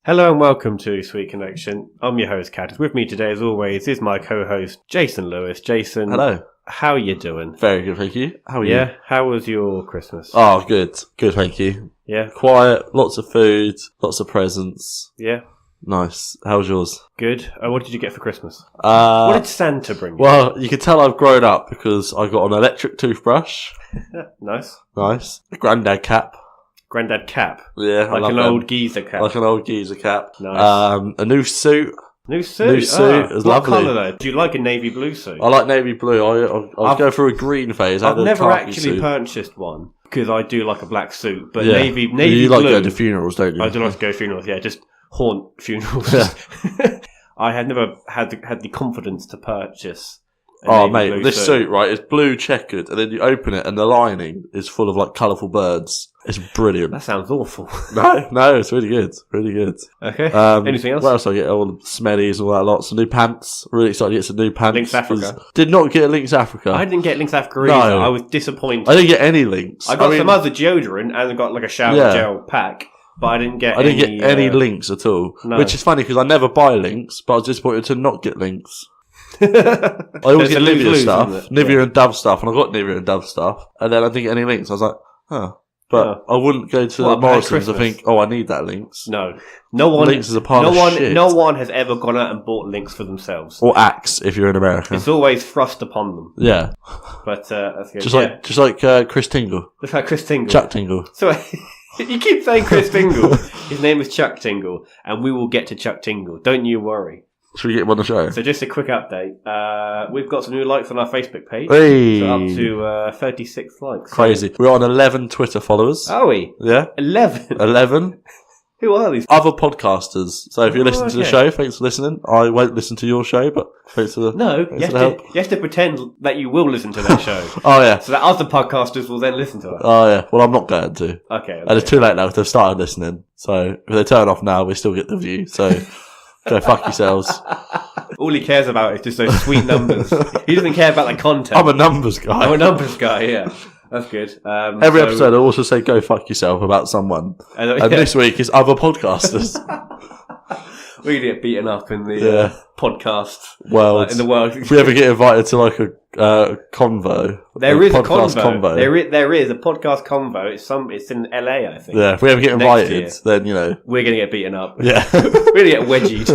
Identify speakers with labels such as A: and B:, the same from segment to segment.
A: Hello and welcome to Sweet Connection. I'm your host, Kat. With me today, as always, is my co-host, Jason Lewis. Jason,
B: hello.
A: How are you doing?
B: Very good, thank you. How are you?
A: Yeah, how was your Christmas?
B: Oh, good. Good, thank you.
A: Yeah?
B: Quiet, lots of food, lots of presents.
A: Yeah?
B: Nice. How was yours?
A: Good. What did you get for Christmas? What did Santa bring you?
B: Well, you can tell I've grown up because I got an electric toothbrush.
A: Nice.
B: Nice. A granddad cap.
A: Granddad cap?
B: Yeah,
A: like an old geezer cap?
B: Like an old geezer cap.
A: Nice.
B: A new suit.
A: New suit?
B: New suit. It was
A: what
B: lovely.
A: colour though? Do you like a navy blue suit?
B: I like navy blue. I'll go through a green phase.
A: I've never actually
B: suit.
A: purchased one because I do like a black suit. But
B: yeah.
A: navy
B: you
A: blue.
B: like going to funerals, don't you?
A: I do like to go to funerals, yeah. Just haunt funerals.
B: Yeah.
A: I had never had the confidence to purchase.
B: Oh, mate, this suit, right, is blue checkered, and then you open it, and the lining is full of, like, colourful birds. It's brilliant.
A: That sounds awful.
B: No, it's really good. Really good.
A: Okay. Anything else?
B: What else I get? All the smellies and all that lot. Some new pants. Really excited to get some new pants.
A: Lynx Africa.
B: Did not get a Lynx Africa.
A: I didn't get Lynx Africa either.
B: No.
A: I was disappointed.
B: I didn't get any Lynx.
A: I got some other deodorant, and I got, like, a shower gel pack. But I didn't get
B: any Lynx at all.
A: No.
B: Which is funny, because I never buy Lynx, but I was disappointed to not get Lynx. I always get Nivea stuff, Nivea and Dove stuff, and I got Nivea and Dove stuff, and then I didn't get any Lynx. I was like, huh. But I wouldn't go to Morrison's and think, oh, I need that Lynx.
A: No one.
B: Lynx is a pile of shit.
A: No one has ever gone out and bought Lynx for themselves.
B: Or Axe, if you're in America.
A: It's always thrust upon them.
B: Yeah.
A: But that's good.
B: Just like Chris Tingle.
A: Just like Chris Tingle.
B: Chuck Tingle.
A: So you keep saying Chris Tingle. His name is Chuck Tingle, and we will get to Chuck Tingle. Don't you worry.
B: Should we get him on the show?
A: So just a quick update. We've got some new likes on our Facebook page.
B: Hey.
A: So up to 36 likes.
B: Crazy. We're on 11 Twitter followers.
A: Are we?
B: Yeah.
A: 11?
B: 11.
A: Who are these?
B: Other podcasters. So if you're listening to the show, thanks for listening. I won't listen to your show, but thanks for the
A: you have to pretend that you will listen to that show.
B: Oh, yeah.
A: So that other podcasters will then listen to it.
B: Oh, yeah. Well, I'm not going to.
A: Okay.
B: And it's too late now because they've started listening. So if they turn off now, we still get the view. So go fuck yourselves.
A: All he cares about is just those sweet numbers. He doesn't care about the content.
B: I'm a numbers guy.
A: I'm a numbers guy, yeah. That's good.
B: Every episode I also say go fuck yourself about someone. And this week is other podcasters.
A: We get beaten up in the podcast
B: world.
A: In the world.
B: If we ever get invited to like a convo.
A: There is a convo. There is a podcast convo. It's in LA, I think.
B: Yeah, if we ever get invited, then we're
A: going to get beaten up.
B: Yeah.
A: We're going to get wedgied.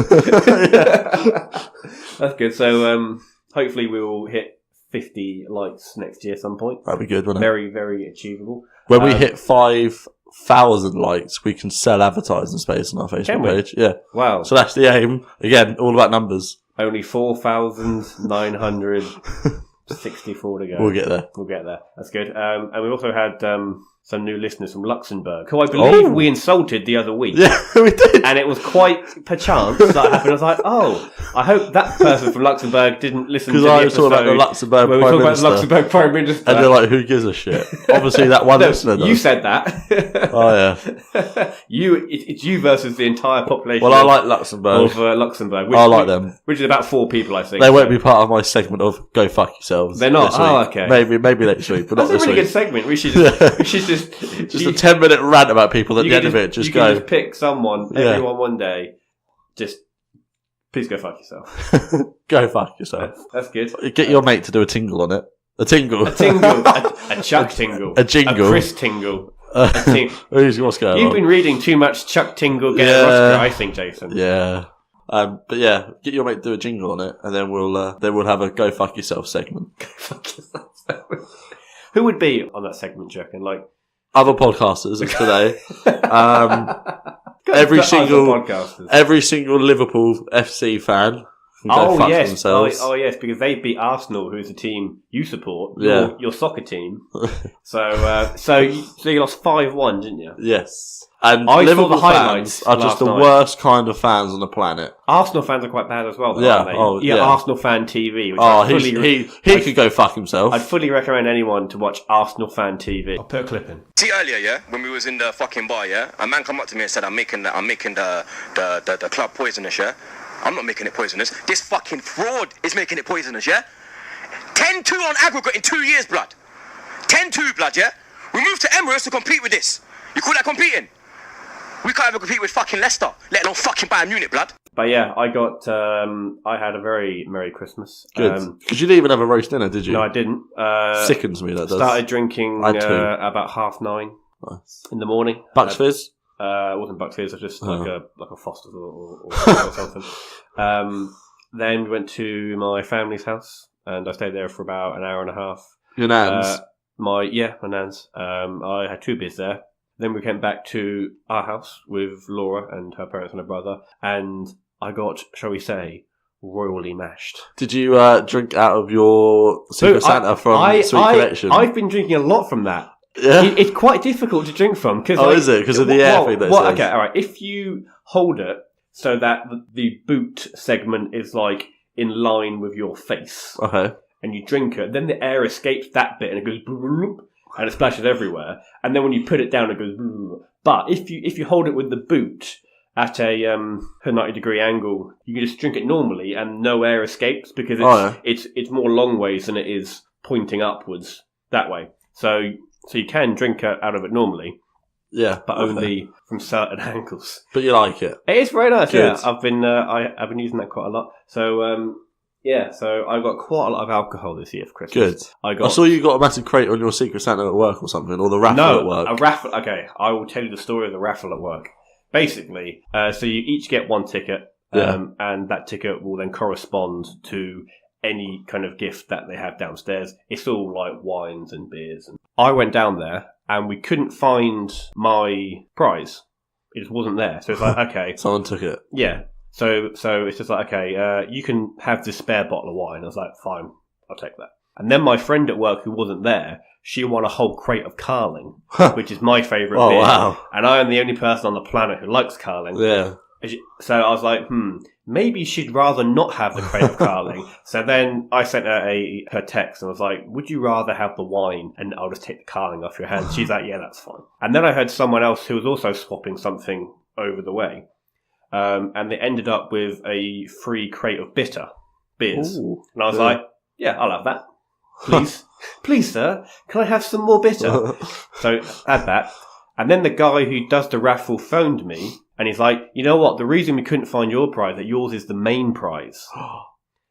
A: That's good. So hopefully we will hit 50 likes next year at some point.
B: That'd be good, wouldn't it?
A: Very, very achievable.
B: When we hit 5,000 likes, we can sell advertising space on our Facebook page. Yeah.
A: Wow.
B: So that's the aim. Again, all about numbers.
A: Only 4,964 to go.
B: We'll get there.
A: That's good. And we also had some new listeners from Luxembourg, who I believe we insulted the other week.
B: Yeah, we did.
A: And it was quite perchance that happened. I was like, I hope that person from Luxembourg didn't listen to the episode.
B: Because I was talking about the Luxembourg Prime Minister.
A: About the Luxembourg Prime Minister.
B: And they're like, who gives a shit? Obviously that one listener does.
A: You said that.
B: Oh, yeah.
A: It's you versus the entire population.
B: Well, I like Luxembourg.
A: Of Luxembourg.
B: I like them.
A: Which is about 4 people, I think.
B: They won't be part of my segment of go fuck yourselves.
A: They're not? Oh, okay.
B: Maybe next week, but not this week.
A: That's a really good segment. We should just
B: a 10-minute rant about people at the end of it. You
A: can just pick someone, everyone one day. Just, please go fuck yourself.
B: Go fuck yourself.
A: That's good.
B: Get your mate to do a tingle on it. A tingle.
A: A tingle. A Chuck tingle.
B: A jingle.
A: A Chris tingle.
B: What's going on?
A: You've been reading too much Chuck Tingle get an Oscar, I think, Jason.
B: Yeah. But yeah, get your mate to do a jingle on it, and then we'll have a go fuck yourself segment.
A: Go fuck yourself segment. Who would be on that segment, do you reckon? Like
B: other podcasters of today. Every single Liverpool FC fan can go fuck themselves.
A: Oh yes, because they beat Arsenal, who's the team you support.
B: Yeah.
A: Your soccer team. So you lost 5-1, didn't you?
B: Yes. And
A: I
B: Liverpool
A: saw the highlights
B: fans are just the worst kind of fans on the planet.
A: Arsenal fans are quite bad as well,
B: though,
A: aren't they? Arsenal Fan TV.
B: Which he could go fuck himself.
A: I'd fully recommend anyone to watch Arsenal Fan TV. I'll put a clip in.
C: See earlier, when we was in the fucking bar, a man come up to me and said, I'm making the club poisonous, I'm not making it poisonous. This fucking fraud is making it poisonous, 10-2 on aggregate in 2 years, blood. 10-2, blood, We moved to Emirates to compete with this. You call that competing? We can't even compete with fucking Leicester, let alone fucking Bayern Munich, blood.
A: But yeah, I had a very Merry Christmas.
B: Good. Because you didn't even have a roast dinner, did you?
A: No, I didn't.
B: Sickens me, that does.
A: Started drinking
B: I too.
A: about 9:30 in the morning.
B: Bucks Fizz?
A: It wasn't Bucks Fizz, it was just like a Foster's or something. Then we went to my family's house, and I stayed there for about an hour and a half.
B: Your nan's?
A: My nan's. I had 2 beers there. Then we came back to our house with Laura and her parents and her brother, and I got, shall we say, royally mashed. Did
B: you drink out of your Secret Santa from Sweet Collection?
A: I've been drinking a lot from that.
B: Yeah.
A: It's quite difficult to drink from.
B: Is it? Because of the air thing that says.
A: Okay, all right. If you hold it so that the boot segment is like in line with your face,
B: okay,
A: and you drink it, then the air escapes that bit and it goes and it splashes everywhere. And then when you put it down, it goes. But if you hold it with the boot at a 90-degree angle, you can just drink it normally and no air escapes because it's more long ways than it is pointing upwards that way. So you can drink out of it normally.
B: Yeah,
A: but only from certain angles.
B: But you like it?
A: It is very nice. Good. Yeah, I've been using that quite a lot. So so I got quite a lot of alcohol this year for Christmas.
B: Good. I saw you got a massive crate on your Secret Santa at work or something, or the raffle at work.
A: No, a raffle. Okay, I will tell you the story of the raffle at work. Basically, so you each get 1 ticket, and that ticket will then correspond to any kind of gift that they have downstairs. It's all like wines and beers. I went down there and we couldn't find my prize. It just wasn't there. So it's like, okay.
B: Someone took it.
A: Yeah. So it's just like, okay, you can have this spare bottle of wine. I was like, fine, I'll take that. And then my friend at work who wasn't there, she won a whole crate of Carling, which is my favourite beer.
B: Wow.
A: And I am the only person on the planet who likes Carling.
B: Yeah.
A: So I was like, maybe she'd rather not have the crate of Carling. So then I sent her her text and was like, would you rather have the wine and I'll just take the Carling off your hands? She's like, yeah, that's fine. And then I heard someone else who was also swapping something over the way. And they ended up with a free crate of bitter beers. Ooh, and I was like, yeah, I'll have that. Please. Please, sir, can I have some more bitter? So I had that. And then the guy who does the raffle phoned me. And he's like, you know what? The reason we couldn't find your prize, that yours is the main prize.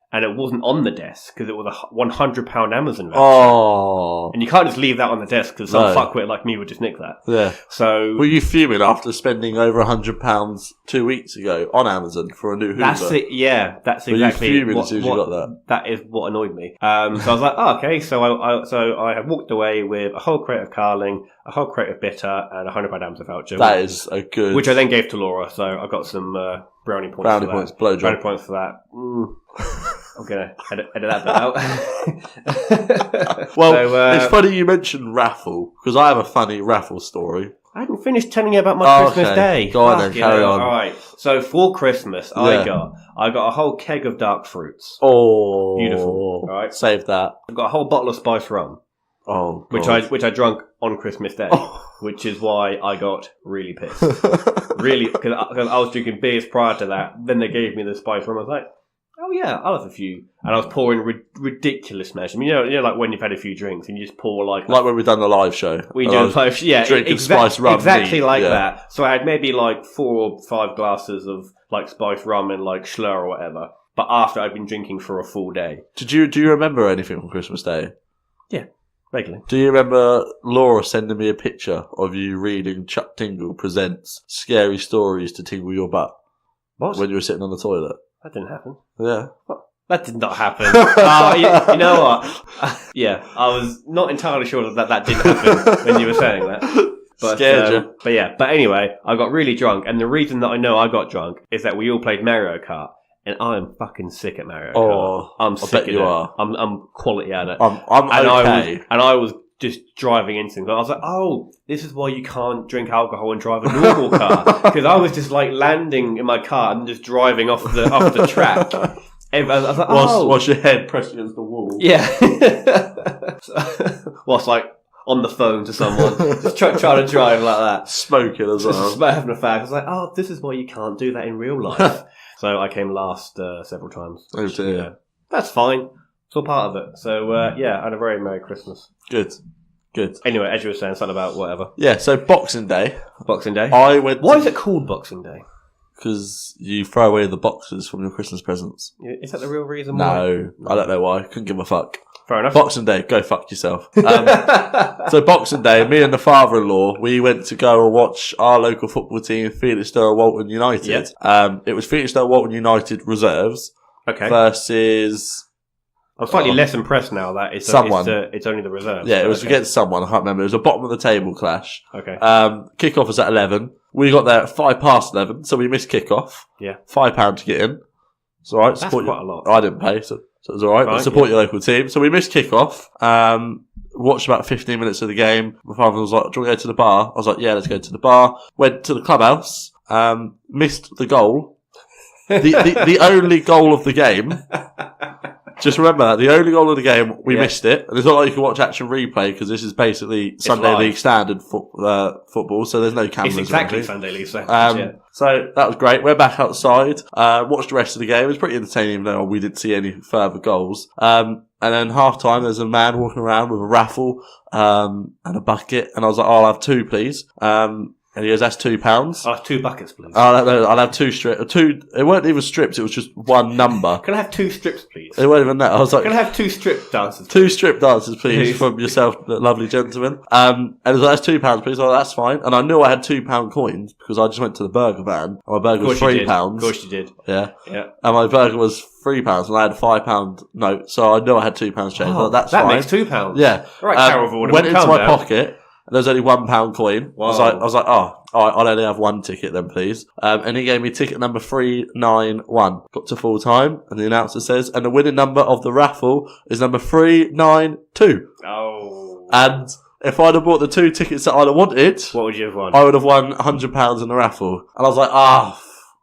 A: And it wasn't on the desk because it was a £100 Amazon voucher.
B: Oh.
A: And you can't just leave that on the desk because some fuckwit like me would just nick that.
B: Yeah.
A: So
B: were you fuming after spending over £100 2 weeks ago on Amazon for a new Hoover?
A: That's it. Yeah, that's exactly.
B: Were you fuming as soon as you got that?
A: That is what annoyed me. So I was like, oh, okay. So I had walked away with a whole crate of Carling, a whole crate of bitter, and a £100 Amazon voucher.
B: That is a good.
A: Which I then gave to Laura. So I got some brownie points.
B: Brownie points, blowjob.
A: Brownie points for that. I'm going to edit that bit out.
B: Well, so, it's funny you mentioned raffle, because I have a funny raffle story.
A: I hadn't finished telling you about my Christmas day.
B: Go on then, carry on.
A: All right. So for Christmas, I got a whole keg of dark fruits.
B: Oh.
A: Beautiful. All right.
B: Save that.
A: I got a whole bottle of spiced rum.
B: Oh,
A: God. Which I drunk on Christmas Day, which is why I got really pissed. Really, because I was drinking beers prior to that. Then they gave me the spiced rum. I was like, oh yeah, I'll have a few. And I was pouring ridiculous measures. I mean, you know, like when you've had a few drinks and you just pour like
B: when we've done the live show.
A: We do a live show, yeah.
B: Drinking spiced rum.
A: Exactly like that. So I had maybe like 4 or 5 glasses of like spiced rum and like Schlur or whatever. But after I'd been drinking for a full day.
B: Do you remember anything from Christmas Day?
A: Yeah. Vaguely.
B: Do you remember Laura sending me a picture of you reading Chuck Tingle Presents Scary Stories to Tingle Your Butt?
A: What?
B: When you were sitting on the toilet.
A: That didn't happen.
B: Yeah.
A: What? That did not happen. You know what? Yeah, I was not entirely sure that didn't happen when you were saying that. But,
B: scared you.
A: But anyway, I got really drunk. And the reason that I know I got drunk is that we all played Mario Kart. And I am fucking sick at Mario Kart.
B: Oh,
A: I'm sick at it.
B: Are.
A: I'm quality at it.
B: I'm okay.
A: I was just driving into things. I was like, oh, this is why you can't drink alcohol and drive a normal car. Because I was just like landing in my car and just driving off the track. I was like,
B: whilst your head pressed against the wall.
A: Yeah. Whilst like on the phone to someone, just trying to drive like that.
B: Smoking as well.
A: Just having a fag. I was like, oh, this is why you can't do that in real life. So I came last several times.
B: Oh dear.
A: That's fine. It's all part of it. So, I had a very Merry Christmas.
B: Good. Good.
A: Anyway, as you were saying, something about whatever.
B: Yeah, so Boxing Day.
A: Boxing Day.
B: Why
A: is it called Boxing Day?
B: Because you throw away the boxes from your Christmas presents.
A: Is that the real reason
B: why? No, I don't know why. Couldn't give a fuck.
A: Fair enough.
B: Boxing Day, go fuck yourself. So Boxing Day, me and the father-in-law, we went to go and watch our local football team, Felixstowe Walton United.
A: Yep.
B: It was Felixstowe Walton United reserves versus...
A: I'm slightly less impressed now that it's only the reserves.
B: Yeah, it was against someone, I can't remember. It was a bottom of the table clash.
A: Okay.
B: Kickoff was at 11. We got there at 11:05, so we missed kickoff.
A: Yeah.
B: £5 to get in. It's alright.
A: That's quite a lot.
B: I didn't pay, so it was alright. But support your local team. So we missed kickoff. Watched about 15 minutes of the game. My father was like, do you want to go to the bar? I was like, yeah, let's go to the bar. Went to the clubhouse. Missed the goal. The only goal of the game. Just remember that the only goal of the game, we missed it. And it's not like you can watch action replay because this is basically Sunday League standard football, so there's no cameras.
A: It's exactly Sunday League standard.
B: So that was great. Went back outside, watched the rest of the game. It was pretty entertaining, even though we didn't see any further goals. And then half time, there's a man walking around with a raffle and a bucket, and I was like, "Oh, I'll have 2, please." And he goes, that's £2.
A: I'll have 2 buckets, please.
B: I'll have 2 strips. It weren't even strips, it was just one number.
A: Can I have 2 strips, please?
B: It weren't even that. I was like,
A: can I have 2 strip dances?
B: 2 strip dances, please, from yourself, lovely gentleman. And he was like, that's £2, please. Oh, that's fine. And I knew I had £2 coins because I just went to the burger van. And my burger was £3.
A: Of course you did.
B: Yeah.
A: Yeah.
B: And my burger was £3 and I had a £5 note. So I knew I had £2 change.
A: Oh,
B: that's
A: that
B: fine.
A: makes £2.
B: Yeah.
A: All right, Carol Vorderman,
B: went into my pocket. And there was only £1 coin.
A: Wow.
B: I was like, oh, all right, I'll only have 1 ticket then, please. And he gave me ticket number 391. Got to full time, and the announcer says, and the winning number of the raffle is number 392.
A: Oh.
B: And if I'd have bought the 2 tickets that I'd have wanted,
A: what would you have won?
B: I would have won £100 in the raffle. And I was like,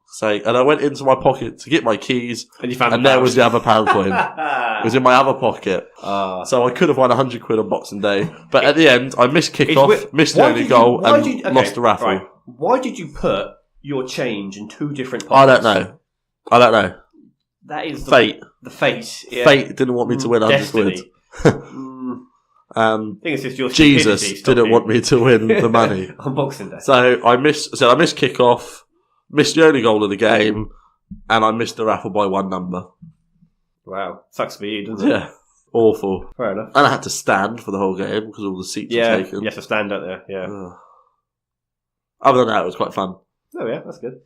B: sake. And I went into my pocket to get my keys,
A: and you found
B: there was the other £1 coin. It was in my other pocket. So I could have won £100 on Boxing Day. But at the end, I missed kickoff, missed the only goal, and lost the raffle. Right.
A: Why did you put your change in 2 different pockets?
B: I don't know.
A: That is
B: fate.
A: The fate. Yeah.
B: Fate didn't want me to win £100.
A: I think it's just your
B: Jesus didn't want me to win the money
A: on Boxing Day.
B: So I missed kickoff, missed the only goal of the game, and I missed the raffle by 1 number.
A: Wow, sucks for you, doesn't it?
B: Yeah, awful.
A: Fair enough.
B: And I had to stand for the whole game because all the seats were taken.
A: You have to stand out there. Yeah.
B: Other than that, it was quite fun.
A: Oh yeah, that's good.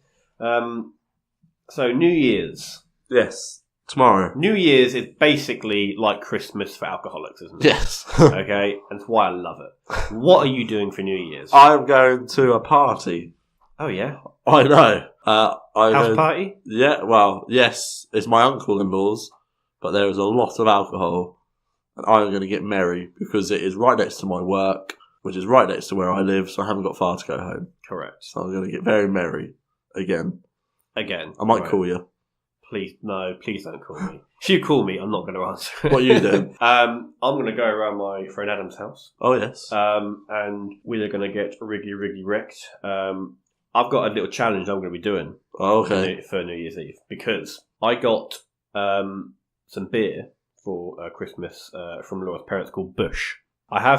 A: So New Year's.
B: Yes. Tomorrow.
A: New Year's is basically like Christmas for alcoholics, isn't it?
B: Yes.
A: Okay, and that's why I love it. What are you doing for New Year's?
B: I'm going to a party.
A: Oh yeah?
B: I know.
A: House party?
B: Yeah, well, yes. It's my uncle-in-law's, but there is a lot of alcohol, and I'm going to get merry because it is right next to my work, which is right next to where I live, so I haven't got far to go home.
A: Correct.
B: So I'm going to get very merry again. I might call you.
A: Please don't call me. If you call me, I'm not going to answer.
B: What are you doing?
A: I'm going to go around my friend Adam's house.
B: Oh, yes.
A: And we're going to get riggy wrecked. I've got a little challenge I'm going to be doing.
B: Oh, okay.
A: For New Year's Eve. Because I got some beer for Christmas from Laura's parents called Bush. I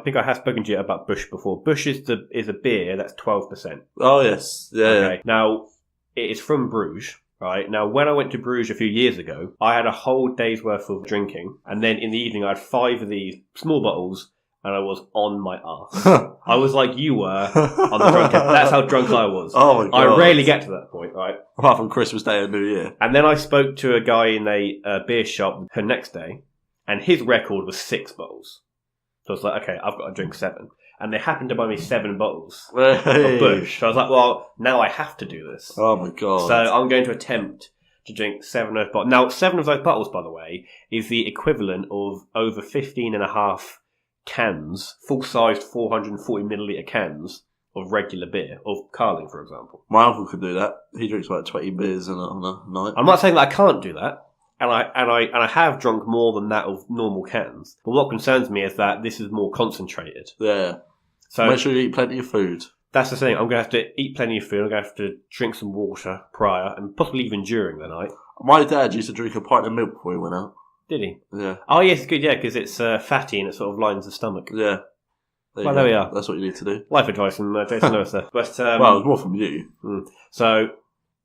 A: think I have spoken to you about Bush before. Bush is a beer that's 12%.
B: Oh, yes. Yeah.
A: Okay. Yeah. Now, it is from Bruges. Right. Now, when I went to Bruges a few years ago, I had a whole day's worth of drinking. And then in the evening, I had 5 of these small bottles and I was on my arse. I was like you were on the drunk end. That's how drunk I was.
B: Oh, my God.
A: I rarely get to that point, right?
B: Apart from Christmas Day and New Year.
A: And then I spoke to a guy in a beer shop the next day and his record was 6 bottles. So I was like, okay, I've got to drink 7. And they happened to buy me 7 bottles of Bush. So I was like, well, now I have to do this.
B: Oh, my God.
A: So I'm going to attempt to drink 7 of those bottles. Now, 7 of those bottles, by the way, is the equivalent of over 15.5 cans, full-sized 440 milliliter cans of regular beer, of Carling, for example.
B: My uncle could do that. He drinks about 20 beers on a night.
A: I'm not saying that I can't do that. And I have drunk more than that of normal cans. But what concerns me is that this is more concentrated.
B: Yeah.
A: So
B: make sure you eat plenty of food.
A: That's the thing. I'm going to have to eat plenty of food. I'm going to have to drink some water prior and possibly even during the night.
B: My dad used to drink a pint of milk before he went out.
A: Did he?
B: Yeah.
A: Oh, yes, it's good, yeah, because it's fatty and it sort of lines the stomach.
B: Yeah.
A: There we are.
B: That's what you need to do.
A: Life advice from Jason Lewis there. But,
B: well, it's more from you.
A: So,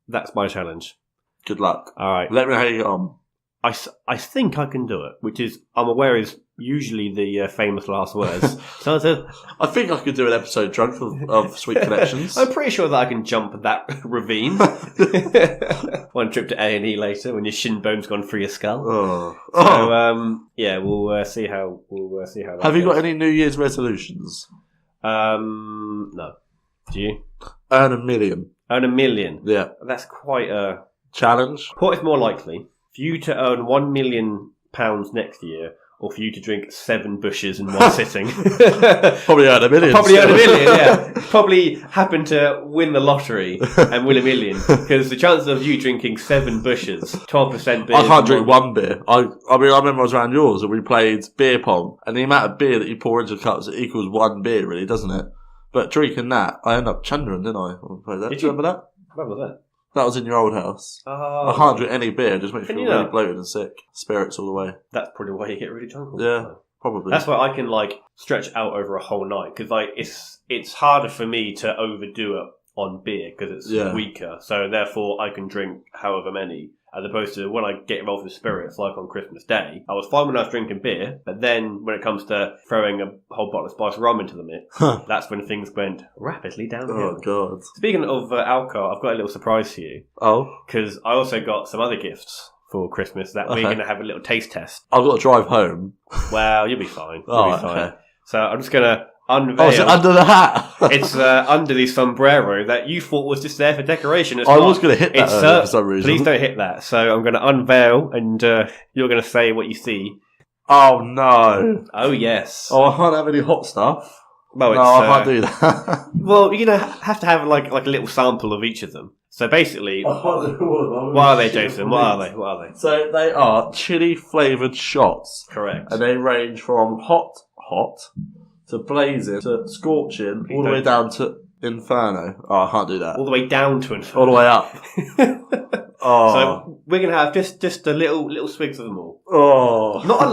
A: that's my challenge.
B: Good luck.
A: All right.
B: Let me know how you get on.
A: I think I can do it, which is, I'm aware is usually the famous last words. So
B: I think I could do an episode drunk of Sweet Connections.
A: I'm pretty sure that I can jump that ravine. One trip to A&E later when your shin bone's gone through your skull. We'll see how that
B: Have you
A: goes.
B: got any New Year's resolutions?
A: No. Do you?
B: Earn $1 million.
A: Earn $1 million?
B: Yeah.
A: That's quite a...
B: Challenge?
A: What is more likely? For you to earn £1 million next year, or for you to drink 7 bushes in one sitting?
B: Probably earn $1 million.
A: Probably earn $1 million, yeah. Probably happen to win the lottery and win $1 million. Because the chances of you drinking 7 bushes, 12% beer...
B: I can't drink one beer. I mean, I remember I was around yours and we played beer pong, and the amount of beer that you pour into cups equals 1 beer, really, doesn't it? But drinking that, I ended up chundering, didn't I? Did you remember that?
A: When was that?
B: That was in your old house.
A: Oh.
B: I can't drink any beer, it just makes me
A: Can
B: feel
A: you
B: really
A: not?
B: bloated and sick. Spirits all the way.
A: That's probably why you get really drunk all the
B: Yeah,
A: time.
B: probably.
A: That's why I can stretch out over a whole night, because it's harder for me to overdo it on beer because it's weaker. So therefore, I can drink however many, as opposed to when I get involved with spirits, like on Christmas Day. I was fine when I was drinking beer, but then when it comes to throwing a whole bottle of spiced rum into the mix, that's when things went rapidly downhill.
B: Oh God!
A: Speaking of alcohol, I've got a little surprise for you.
B: Oh,
A: because I also got some other gifts for Christmas that we're going to have a little taste test.
B: I've got to drive home.
A: Well, you'll be fine.
B: Okay.
A: So I'm just going to unveil.
B: Oh, is it under the hat?
A: It's under the sombrero that you thought was just there for decoration.
B: I was going to hit that for some reason.
A: Please don't hit that. So I'm going to unveil, and you're going to say what you see.
B: Oh no!
A: Oh yes.
B: Oh, I can't have any hot stuff.
A: Well,
B: no, I can't do that.
A: Well, you're going to have to have like a little sample of each of them. So basically, what are they, Jason? What are they?
B: So they are chili flavoured shots.
A: Correct.
B: And they range from hot to blazing to scorching, all the way down to Inferno. Oh, I can't do that.
A: All the way down to Inferno.
B: All the way up. Oh.
A: So we're going to have just a little swigs of them all.
B: Oh.
A: Not a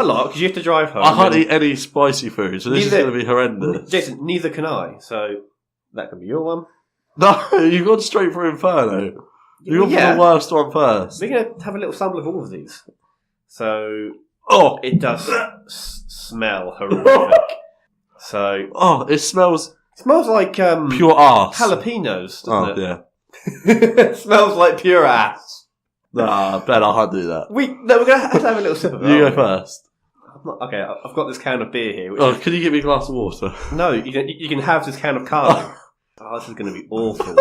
A: lot, because you have to drive home.
B: I can't eat any spicy food, so this is going to be horrendous.
A: Jason, neither can I, so that could be your one.
B: No, you've gone straight for Inferno. You've gone for the worst one first.
A: We're going to have a little sample of all of these. So, it does smell horrific. So,
B: it smells
A: like
B: pure ass.
A: Jalapenos, doesn't it?
B: Yeah.
A: It smells like pure ass.
B: Nah, Ben, I can't do that.
A: We're going to have a little sip of it.
B: You go first.
A: Okay, I've got this can of beer here.
B: Can you give me a glass of water?
A: No, you can have this can of carling. Oh, this is going to be awful.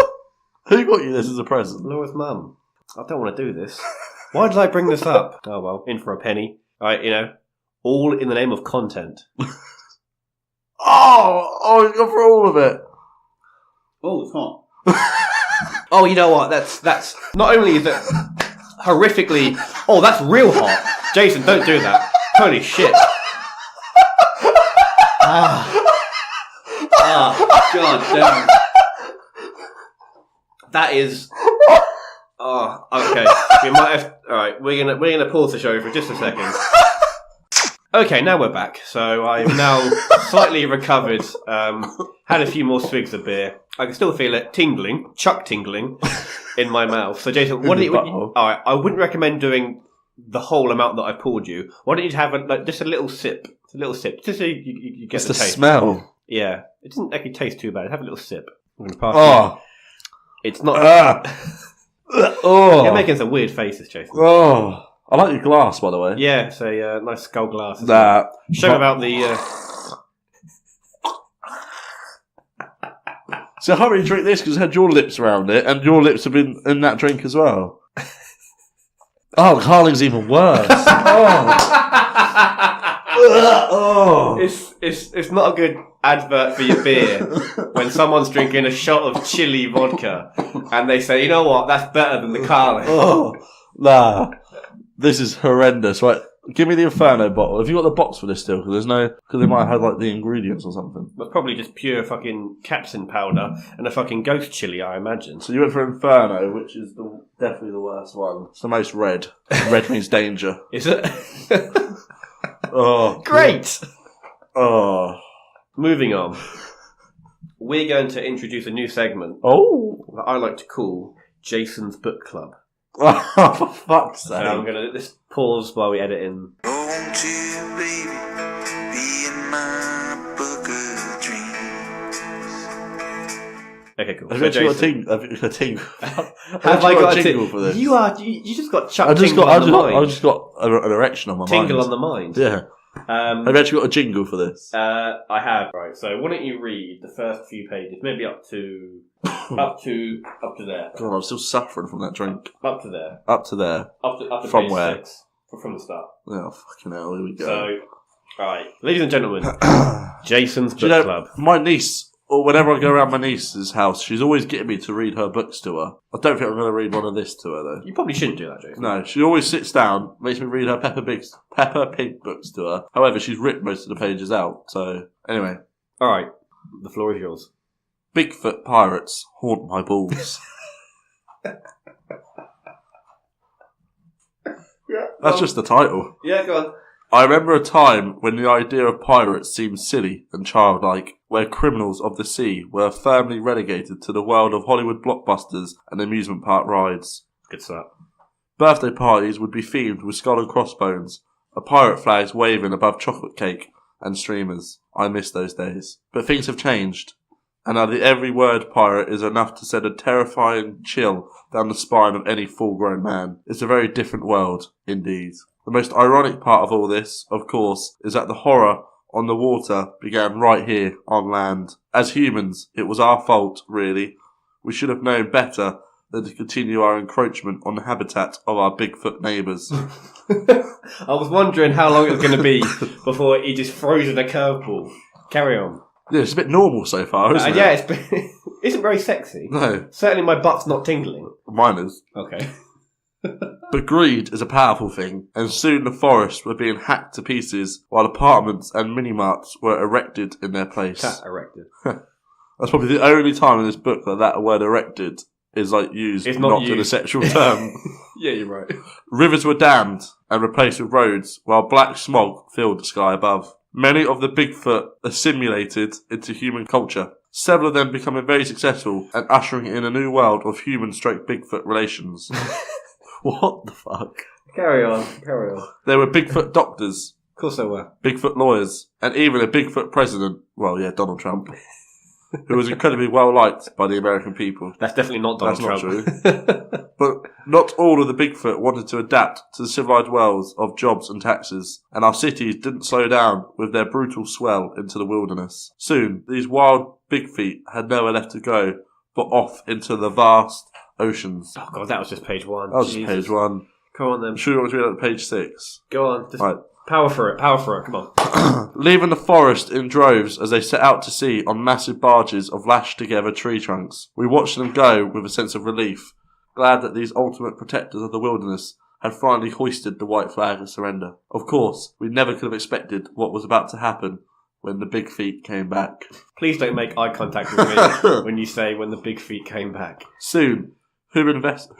B: Who got you this as a present?
A: Laura's mum. I don't want to do this. Why did I bring this up? Oh, well, in for a penny. Alright, all in the name of content.
B: Oh, you go for all of it.
A: Oh, it's hot. Oh, you know what? That's not only is it horrifically... Oh, that's real hot. Jason, don't do that. Holy shit. God damn. That is... Oh, okay. We might have... Alright, we're gonna pause the show for just a second. Okay, now we're back. So I've now slightly recovered, had a few more swigs of beer. I can still feel it tingling in my mouth. So Jason, alright, I wouldn't recommend doing the whole amount that I poured you. Why don't you have just a little sip? Just so you get the taste.
B: The smell.
A: Yeah. It doesn't actually taste too bad. Have a little sip. I'm going to pass it. It's not... You're making some weird faces, Jason.
B: Oh. I like your glass, by the way.
A: Yeah, it's a nice skull glass.
B: Show
A: about the...
B: So I can't really drink this because it had your lips around it, and your lips have been in that drink as well. Oh, Carling's even worse.
A: It's not a good advert for your beer when someone's drinking a shot of chili vodka and they say, you know what, that's better than the Carling.
B: Oh, nah. This is horrendous. Right, give me the Inferno bottle. Have you got the box for this still? Because they might have like the ingredients or something.
A: But probably just pure fucking capsaicin powder and a fucking ghost chili, I imagine.
B: So you went for Inferno, which is definitely the worst one. It's the most red. Red means danger.
A: Is it?
B: Oh,
A: great.
B: Oh,
A: moving on. We're going to introduce a new segment that I like to call Jason's Book Club.
B: Oh, for fuck's sake.
A: So I'm going to just pause while we edit in.
D: Won't you, baby, be in my book of dreams?
A: Okay, cool.
B: Have you actually got a tingle?
A: Have I got a
B: tingle for this?
A: You just got chucked tingle on the mind.
B: I just got an erection on my mind.
A: Tingle on the mind.
B: Yeah. Have you actually got a jingle for this?
A: I have. Right. So why don't you read the first few pages, maybe up to there.
B: God, I'm still suffering from that drink.
A: Up to there.
B: Up to there.
A: Up to
B: from
A: page
B: where?
A: 6. From the start.
B: Oh, fucking hell, here we go.
A: So, alright. Ladies and gentlemen, Jason's Book Club.
B: My niece, or whenever I go around my niece's house, she's always getting me to read her books to her. I don't think I'm going to read one of this to her, though.
A: You probably shouldn't do that, Jason.
B: No, she always sits down, makes me read her Peppa Pig books to her. However, she's ripped most of the pages out, so... Anyway.
A: Alright. The floor is yours.
B: Bigfoot pirates haunt my balls. That's just the title.
A: Yeah, go on.
B: I remember a time when the idea of pirates seemed silly and childlike, where criminals of the sea were firmly relegated to the world of Hollywood blockbusters and amusement park rides.
A: Good start.
B: Birthday parties would be themed with skull and crossbones, a pirate flags waving above chocolate cake and streamers. I miss those days. But things have changed, and now the every word pirate is enough to send a terrifying chill down the spine of any full-grown man. It's a very different world, indeed. The most ironic part of all this, of course, is that the horror on the water began right here on land. As humans, it was our fault, really. We should have known better than to continue our encroachment on the habitat of our Bigfoot neighbours.
A: I was wondering how long it was going to be before he just froze in a curveball. Carry on.
B: Yeah, it's a bit normal so far, isn't it?
A: Yeah, isn't very sexy.
B: No.
A: Certainly my butt's not tingling.
B: Mine is.
A: Okay.
B: But greed is a powerful thing, and soon the forests were being hacked to pieces while apartments and mini-marts were erected in their place.
A: Erected.
B: That's probably the only time in this book that word erected is used
A: it's
B: not
A: used.
B: in a sexual term.
A: Yeah, you're right.
B: Rivers were dammed and replaced with roads, while black smog filled the sky above. Many of the Bigfoot assimilated into human culture, several of them becoming very successful and ushering in a new world of human-Bigfoot relations. What the fuck?
A: Carry on.
B: There were Bigfoot doctors.
A: Of course there were.
B: Bigfoot lawyers. And even a Bigfoot president. Well, yeah, Donald Trump. Who was incredibly well liked by the American people.
A: That's definitely not Donald Trump.
B: That's not true. But not all of the Bigfoot wanted to adapt to the civilized worlds of jobs and taxes, and our cities didn't slow down with their brutal swell into the wilderness. Soon, these wild Bigfeet had nowhere left to go but off into the vast oceans.
A: Oh god, that was just page 1.
B: That was just page 1.
A: Come on then.
B: Should we want to read that to page 6?
A: Go on. Just
B: right.
A: Power for it, come on.
B: Leaving the forest in droves as they set out to sea on massive barges of lashed together tree trunks, we watched them go with a sense of relief, glad that these ultimate protectors of the wilderness had finally hoisted the white flag of surrender. Of course, we never could have expected what was about to happen when the big feet came back.
A: Please don't make eye contact with me when you say when the big feet came back.
B: Soon, human vessels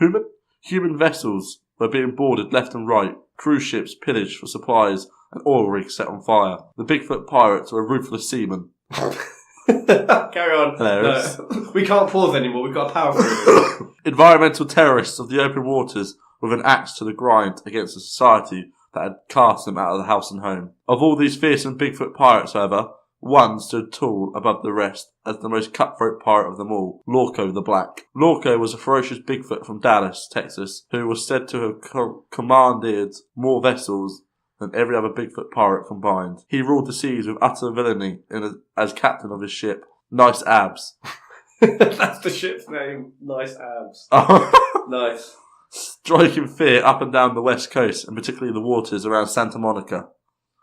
B: were being boarded left and right, cruise ships pillaged for supplies, and oil rigs set on fire. The Bigfoot pirates were ruthless seamen.
A: Carry on.
B: Hilarious.
A: No, we can't pause anymore, we've got a power through.
B: Environmental terrorists of the open waters with an axe to the grind against a society that had cast them out of the house and home. Of all these fearsome Bigfoot pirates, however, one stood tall above the rest as the most cutthroat pirate of them all, Lorco the Black. Lorco was a ferocious Bigfoot from Dallas, Texas, who was said to have commanded more vessels than every other Bigfoot pirate combined. He ruled the seas with utter villainy as captain of his ship, Nice Abs.
A: That's the ship's name, Nice Abs. Nice.
B: Striking fear up and down the west coast, and particularly the waters around Santa Monica,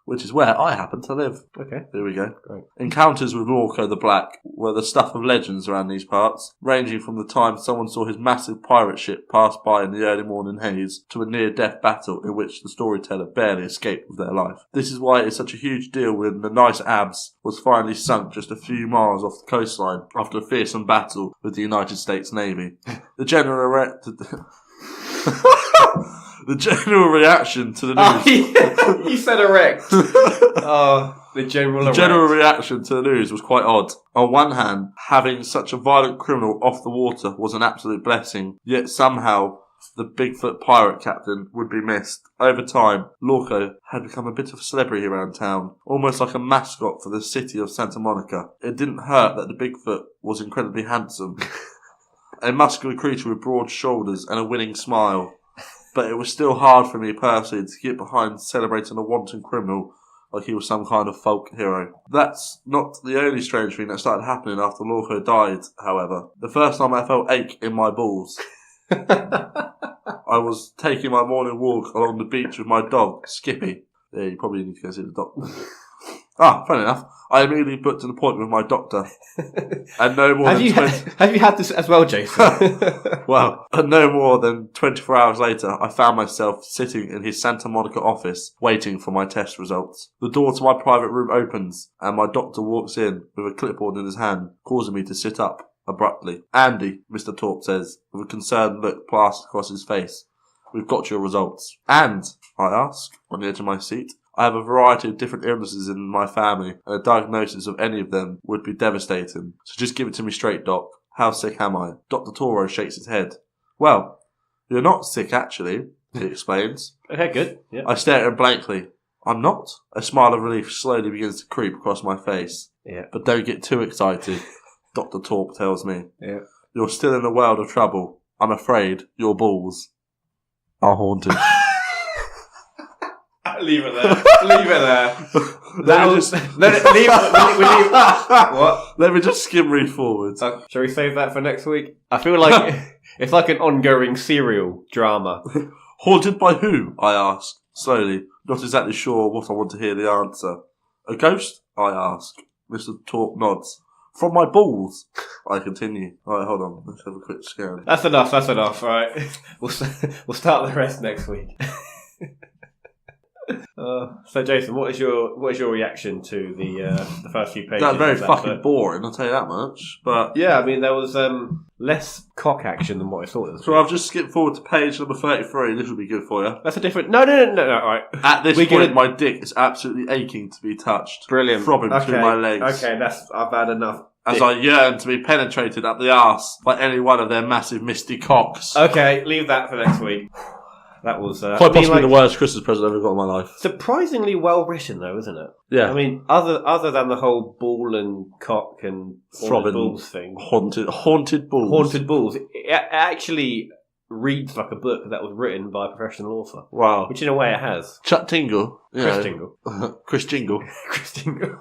B: which is where I happen to live.
A: Okay.
B: There we go.
A: Great.
B: Encounters with Lorco the Black were the stuff of legends around these parts, ranging from the time someone saw his massive pirate ship pass by in the early morning haze to a near-death battle in which the storyteller barely escaped with their life. This is why it's such a huge deal when the Nice Abs was finally sunk just a few miles off the coastline after a fearsome battle with the United States Navy. The general reaction to the news.
A: You said erect. The general
B: The general reaction to the news was quite odd. On one hand, having such a violent criminal off the water was an absolute blessing, yet somehow the Bigfoot pirate captain would be missed. Over time, Lorco had become a bit of a celebrity around town, almost like a mascot for the city of Santa Monica. It didn't hurt that the Bigfoot was incredibly handsome, a muscular creature with broad shoulders and a winning smile. But it was still hard for me personally to get behind celebrating a wanton criminal like he was some kind of folk hero. That's not the only strange thing that started happening after Lorco died, however. The first time I felt ache in my balls. I was taking my morning walk along the beach with my dog, Skippy. Yeah, you probably need to go see the doctor. Funny enough, I immediately booked an appointment with my doctor. And no more
A: have you had this as well, Jason?
B: Well, no more than 24 hours later, I found myself sitting in his Santa Monica office, waiting for my test results. The door to my private room opens, and my doctor walks in with a clipboard in his hand, causing me to sit up abruptly. Andy, Mr. Torp says, with a concerned look plastered across his face. We've got your results. And, I ask, on the edge of my seat, I have a variety of different illnesses in my family, and a diagnosis of any of them would be devastating. So just give it to me straight, Doc. How sick am I? Dr. Toro shakes his head. Well, you're not sick, actually, he explains.
A: Okay, good. Yeah.
B: I stare at him blankly. I'm not? A smile of relief slowly begins to creep across my face.
A: Yeah.
B: But don't get too excited, Dr. Torp tells me.
A: Yeah.
B: You're still in a world of trouble. I'm afraid your balls are haunted.
A: Leave it there. Leave it there. What?
B: Let me just skim read forwards.
A: Shall we save that for next week? I feel like it's like an ongoing serial drama.
B: Haunted by who? I ask, slowly, not exactly sure what I want to hear the answer. A ghost? I ask. Mr. Torp nods. From my balls, I continue. Alright, hold on. Let's have a quick scan.
A: That's enough. Alright. We'll start the rest next week. So Jason, what is your reaction to the first few pages?
B: That's very fucking boring, I'll tell you that much. But
A: yeah, I mean there was less cock action than what I thought there was.
B: So I've just skipped forward to page number 33. This will be good for you.
A: That's a different. No. Right.
B: At this point, my dick is absolutely aching to be touched.
A: Brilliant.
B: Throbbing between my legs.
A: Okay, I've had enough.
B: As I yearn to be penetrated up the arse by any one of their massive misty cocks.
A: Okay, leave that for next week. That was
B: quite possibly the worst Christmas present I've ever got in my life.
A: Surprisingly well written, though, isn't it?
B: Yeah.
A: I mean, other than the whole ball and cock and
B: throbbing
A: balls thing,
B: haunted balls.
A: Haunted balls. It actually reads like a book that was written by a professional author.
B: Wow.
A: Which, in a way, it has.
B: Chuck Tingle.
A: Chris Tingle.
B: Chris Jingle.
A: Chris Tingle.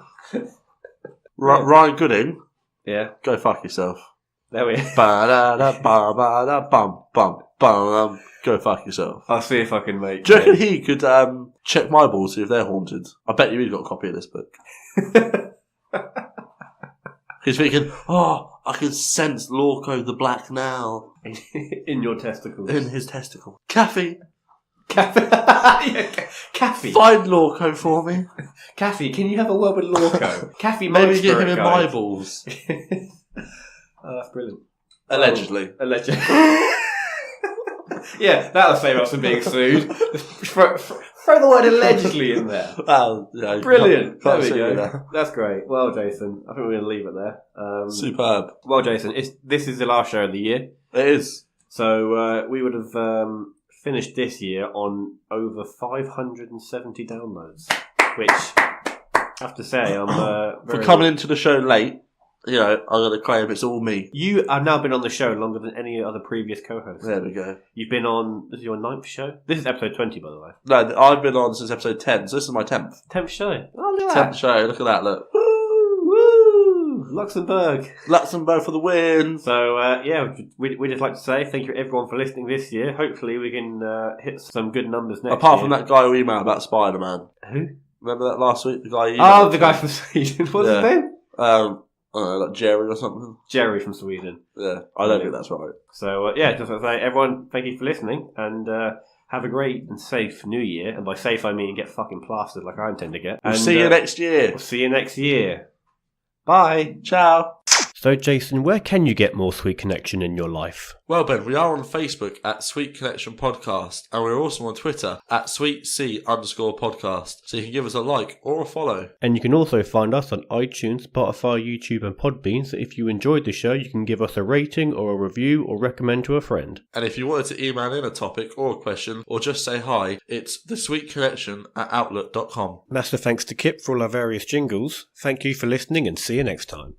B: Ryan Gooding.
A: Yeah.
B: Go fuck yourself.
A: There we
B: are. Ba-da-da-ba-ba-da-bum-bum. Go fuck yourself.
A: I'll see if I can make...
B: Do you reckon he could check my balls, see if they're haunted? I bet you he's got a copy of this book. He's thinking, I can sense Lorco the Black now.
A: In your testicles.
B: In his testicle. Caffey.
A: Caffey.
B: Find Lorco for me.
A: Caffey, can you have a word with Lorco? Caffey,
B: maybe get him in my balls.
A: Oh, that's brilliant.
B: Allegedly.
A: Allegedly. Yeah, that'll save us from being sued. Throw the word allegedly in there.
B: Oh, yeah,
A: brilliant.
B: Can't
A: there we go. That. That's great. Well, Jason, I think we're going to leave it there.
B: Superb.
A: Well, Jason, this is the last show of the year.
B: It is.
A: So we would have finished this year on over 570 downloads, which I have to say, I'm
B: for coming into the show late. You know, I'm going to claim it's all me.
A: You have now been on the show longer than any other previous co-host.
B: There we go.
A: You've been on... This is your 9th show? This is episode 20, by the way.
B: No, I've been on since episode 10, so this is my 10th.
A: 10th show. Oh, look at that.
B: 10th show, look at that, look.
A: Woo! Luxembourg
B: for the win.
A: So, yeah, we'd just like to say thank you everyone for listening this year. Hopefully we can hit some good numbers next
B: Apart
A: year.
B: from that guy who emailed about Spider-Man.
A: Who?
B: Remember that last week? The guy who emailed
A: the guy from Sweden. What's his name?
B: I don't know, like Jerry or something.
A: Jerry from Sweden.
B: Yeah, I don't think that's right.
A: So, yeah, just want to say, everyone, thank you for listening, and have a great and safe New Year. And by safe, I mean get fucking plastered like I intend to get.
B: We'll see you next year.
A: We'll see you next year. Bye.
B: Ciao.
A: So, Jason, where can you get more Sweet Connection in your life?
B: Well, Ben, we are on Facebook at Sweet Connection Podcast, and we're also on Twitter at SweetC_podcast. So you can give us a like or a follow.
A: And you can also find us on iTunes, Spotify, YouTube, and Podbean. So if you enjoyed the show, you can give us a rating or a review or recommend to a friend.
B: And if you wanted to email in a topic or a question or just say hi, it's thesweetconnection@outlook.com.
A: Massive thanks to Kip for all our various jingles. Thank you for listening and see you next time.